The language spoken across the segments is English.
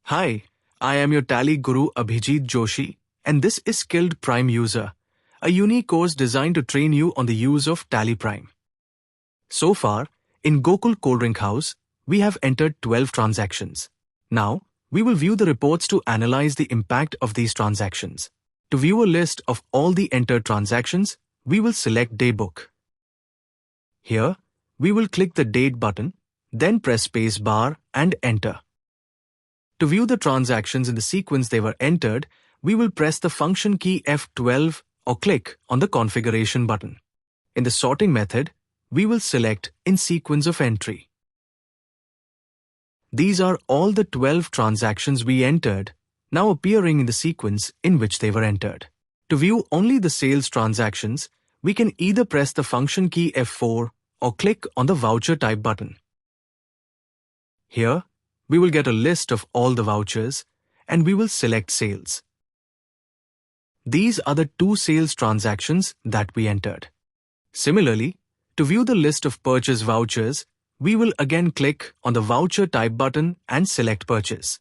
Hi, I am your Tally Guru Abhijit Joshi, and this is Skilled Prime User, a unique course designed to train you on the use of Tally Prime. So far, in Gokul Cold Drink House, we have entered 12 transactions. Now, we will view the reports to analyze the impact of these transactions. To view a list of all the entered transactions, we will select Daybook. Here, we will click the Date button, then press Space Bar and Enter. To view the transactions in the sequence they were entered, we will press the function key F12 or click on the Configuration button. In the sorting method, we will select In Sequence of Entry. These are all the 12 transactions we entered, now appearing in the sequence in which they were entered. To view only the sales transactions, we can either press the function key F4 or click on the Voucher Type button. Here, we will get a list of all the vouchers, and we will select Sales. These are the 2 sales transactions that we entered. Similarly, to view the list of purchase vouchers, we will again click on the Voucher Type button and select Purchase.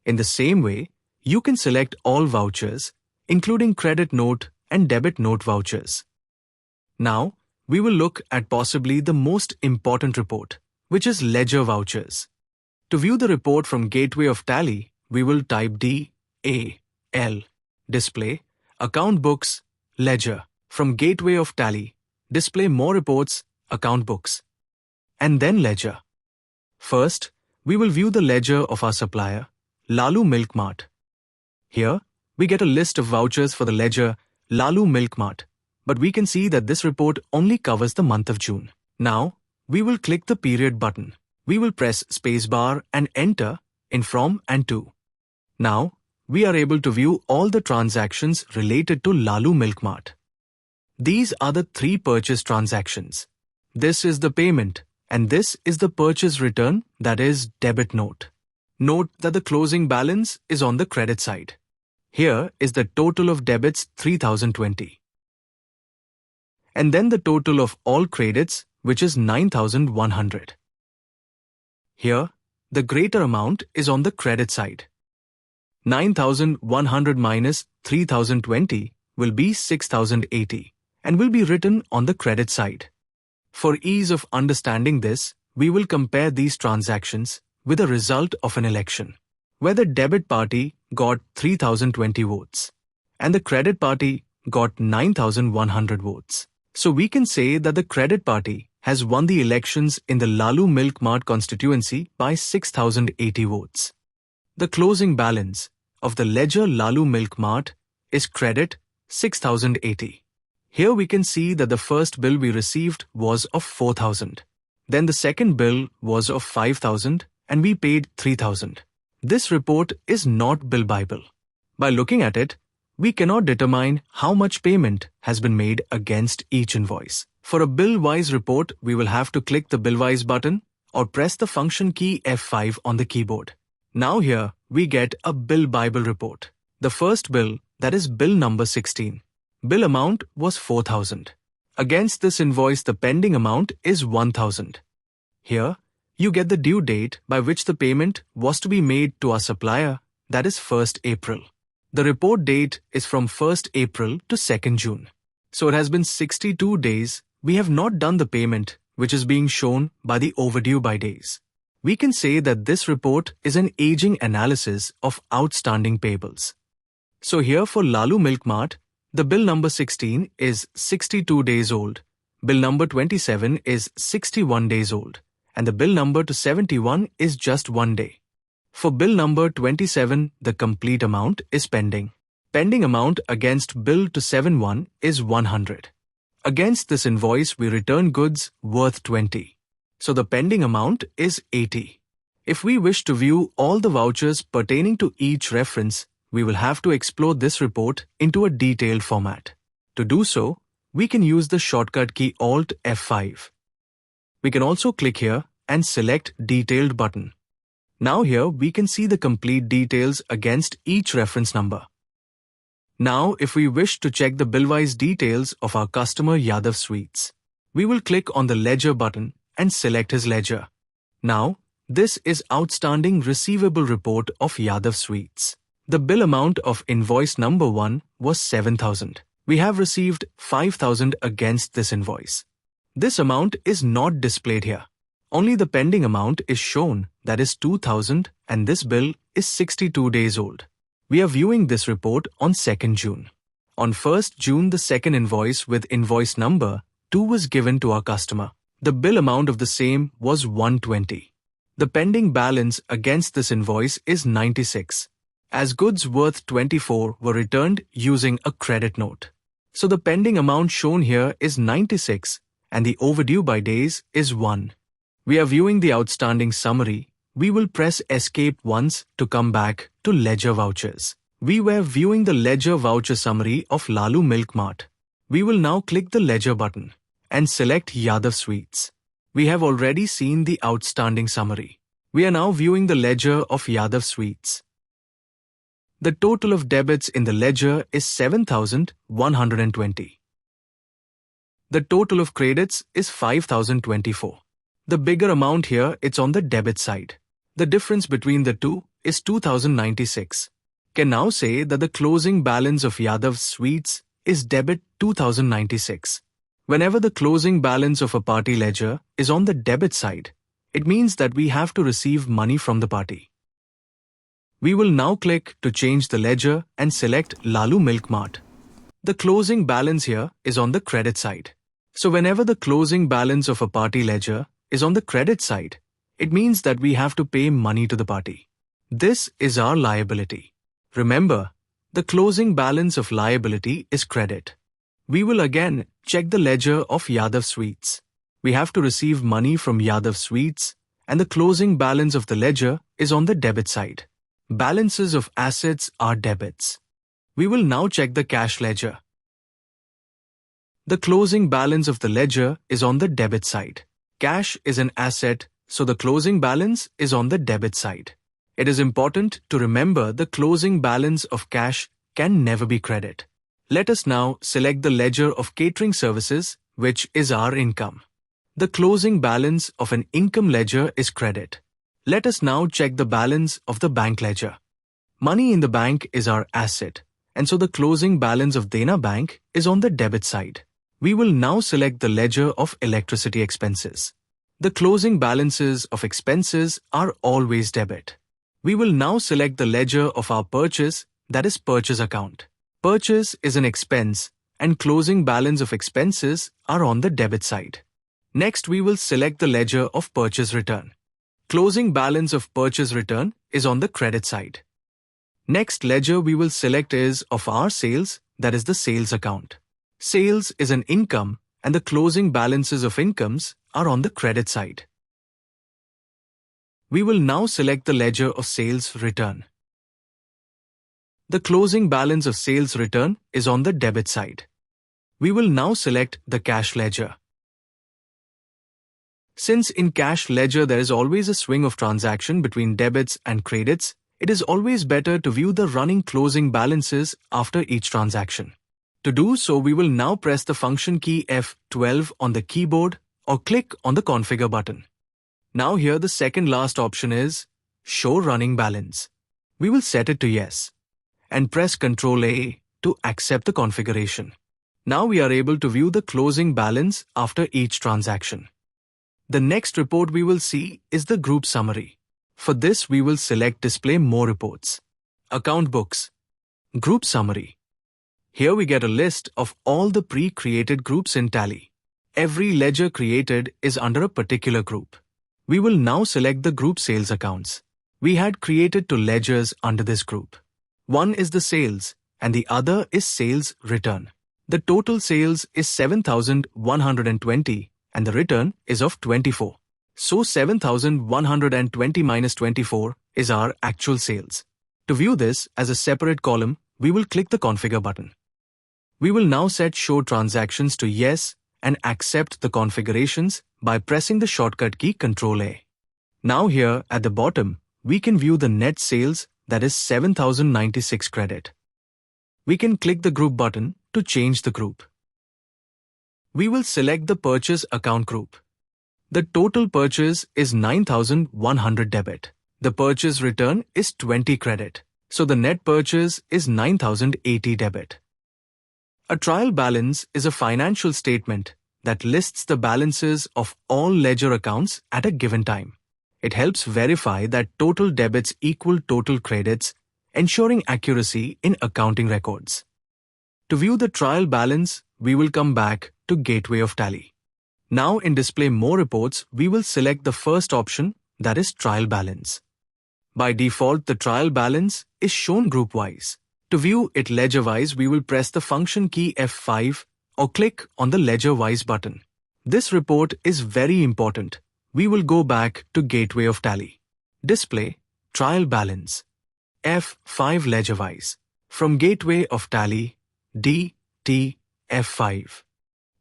In the same way, you can select all vouchers, including credit note and debit note vouchers. Now, we will look at possibly the most important report, which is Ledger Vouchers. To view the report from Gateway of Tally, we will type D-A-L, Display, Account Books, Ledger. From Gateway of Tally, display More Reports, Account Books, and then Ledger. First, we will view the ledger of our supplier, Lalu Milk Mart. Here, we get a list of vouchers for the ledger Lalu Milk Mart, but we can see that this report only covers the month of June. Now, we will click the Period button. We will press Spacebar and Enter in From and To. Now, we are able to view all the transactions related to Lalu Milk Mart. These are the 3 purchase transactions. This is the payment, and this is the purchase return, that is debit note. Note that the closing balance is on the credit side. Here is the total of debits 3020. And then the total of all credits, which is 9100. Here, the greater amount is on the credit side. 9100 minus 3020 will be 6080 and will be written on the credit side. For ease of understanding this, we will compare these transactions with a result of an election, where the debit party got 3020 votes and the credit party got 9100 votes. So we can say that the credit party has won the elections in the Lalu Milk Mart constituency by 6080 votes. The closing balance of the ledger Lalu Milk Mart is credit 6080. Here we can see that the first bill we received was of 4000. Then the second bill was of 5000 and we paid 3000. This report is not Bill Bible. By looking at it, we cannot determine how much payment has been made against each invoice. For a bill-wise report, we will have to click the Bill-wise button or press the function key F5 on the keyboard. Now here, we get a Bill Bible report. The first bill, that is bill number 16. Bill amount was 4000. Against this invoice, the pending amount is 1000. Here, you get the due date by which the payment was to be made to our supplier, that is 1st April. The report date is from 1st April to 2nd June. So it has been 62 days. We have not done the payment, which is being shown by the overdue by days. We can say that this report is an aging analysis of outstanding payables. So here for Lalu Milk Mart, the bill number 16 is 62 days old, bill number 27 is 61 days old, and the bill number to 71 is just 1 day. For bill number 27, the complete amount is pending. Pending amount against bill to 71 is 100. Against this invoice, we return goods worth 20. So the pending amount is 80. If we wish to view all the vouchers pertaining to each reference, we will have to explore this report into a detailed format. To do so, we can use the shortcut key Alt F5. We can also click here and select Detailed button. Now here we can see the complete details against each reference number. Now, if we wish to check the bill-wise details of our customer Yadav Sweets, we will click on the Ledger button and select his ledger. Now, This is outstanding receivable report of Yadav Sweets. The bill amount of invoice number 1 was 7,000. We have received 5,000 against this invoice. This amount is not displayed here. Only the pending amount is shown, that is 2,000, and this bill is 62 days old. We are viewing this report on 2nd June. On 1st June, the second invoice with invoice number 2 was given to our customer. The bill amount of the same was 120. The pending balance against this invoice is 96, as goods worth 24 were returned using a credit note. So the pending amount shown here is 96 and the overdue by days is 1. We are viewing the outstanding summary. We will press escape once to come back to ledger vouchers. We were viewing the ledger voucher summary of Lalu Milk Mart. We will now click the ledger button and select Yadav Sweets. We have already seen the outstanding summary. We are now viewing the ledger of Yadav Sweets. The total of debits in the ledger is 7,120. The total of credits is 5,024. The bigger amount here, it's on the debit side. The difference between the two is 2,096. Can now say that the closing balance of Yadav Sweets is debit 2,096. Whenever the closing balance of a party ledger is on the debit side, it means that we have to receive money from the party. We will now click to change the ledger and select Lalu Milk Mart. The closing balance here is on the credit side. So whenever the closing balance of a party ledger is on the credit side, it means that we have to pay money to the party. This is our liability. Remember, the closing balance of liability is credit. We will again check the ledger of Yadav Sweets. We have to receive money from Yadav Sweets and the closing balance of the ledger is on the debit side. Balances of assets are debits. We will now check the cash ledger. The closing balance of the ledger is on the debit side. Cash is an asset, so the closing balance is on the debit side. It is important to remember the closing balance of cash can never be credit. Let us now select the ledger of catering services, which is our income. The closing balance of an income ledger is credit. Let us now check the balance of the bank ledger. Money in the bank is our asset, and so the closing balance of Dena Bank is on the debit side. We will now select the ledger of electricity expenses. The closing balances of expenses are always debit. We will now select the ledger of our purchase, that is purchase account. Purchase is an expense and closing balance of expenses are on the debit side. Next, we will select the ledger of purchase return. Closing balance of purchase return is on the credit side. Next ledger we will select is of our sales, that is the sales account. Sales is an income and the closing balances of incomes are on the credit side. We will now select the ledger of sales return. The closing balance of sales return is on the debit side. We will now select the cash ledger. Since in cash ledger there is always a swing of transaction between debits and credits, it is always better to view the running closing balances after each transaction. To do so, we will now press the function key F12 on the keyboard or click on the configure button. Now here the second last option is show running balance. We will set it to yes and press Ctrl A to accept the configuration. Now we are able to view the closing balance after each transaction. The next report we will see is the group summary. For this we will select display more reports. Account books. Group summary. Here we get a list of all the pre-created groups in Tally. Every ledger created is under a particular group. We will now select the group sales accounts. We had created two ledgers under this group. One is the sales and the other is sales return. The total sales is 7,120 and the return is of 24. So 7,120 minus 24 is our actual sales. To view this as a separate column, we will click the configure button. We will now set show transactions to yes and accept the configurations by pressing the shortcut key Ctrl A. Now here at the bottom, we can view the net sales, that is 7,096 credit. We can click the group button to change the group. We will select the purchase account group. The total purchase is 9,100 debit. The purchase return is 20 credit. So the net purchase is 9,080 debit. A trial balance is a financial statement that lists the balances of all ledger accounts at a given time. It helps verify that total debits equal total credits, ensuring accuracy in accounting records. To view the trial balance, we will come back to Gateway of Tally. Now in Display More Reports, we will select the first option, that is Trial Balance. By default, the trial balance is shown group-wise. To view it ledger-wise, we will press the function key F5 or click on the Ledger-wise button. This report is very important. We will go back to Gateway of Tally. Display, Trial Balance. F5 Ledger-wise. From Gateway of Tally, D, T, F5.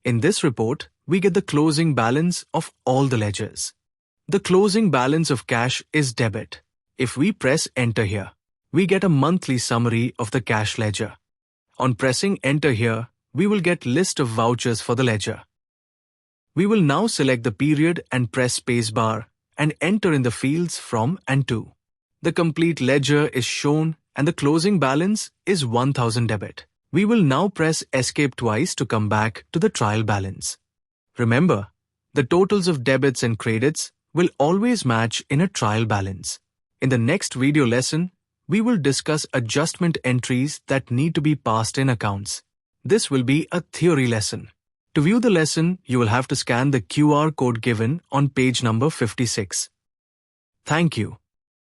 In this report, we get the closing balance of all the ledgers. The closing balance of cash is debit. If we press Enter here, we get a monthly summary of the cash ledger. On pressing Enter here, we will get list of vouchers for the ledger. We will now select the period and press spacebar and enter in the fields from and to. The complete ledger is shown and the closing balance is 1,000 debit. We will now press Escape twice to come back to the trial balance. Remember, the totals of debits and credits will always match in a trial balance. In the next video lesson, we will discuss adjustment entries that need to be passed in accounts. This will be a theory lesson. To view the lesson, you will have to scan the QR code given on page number 56. Thank you.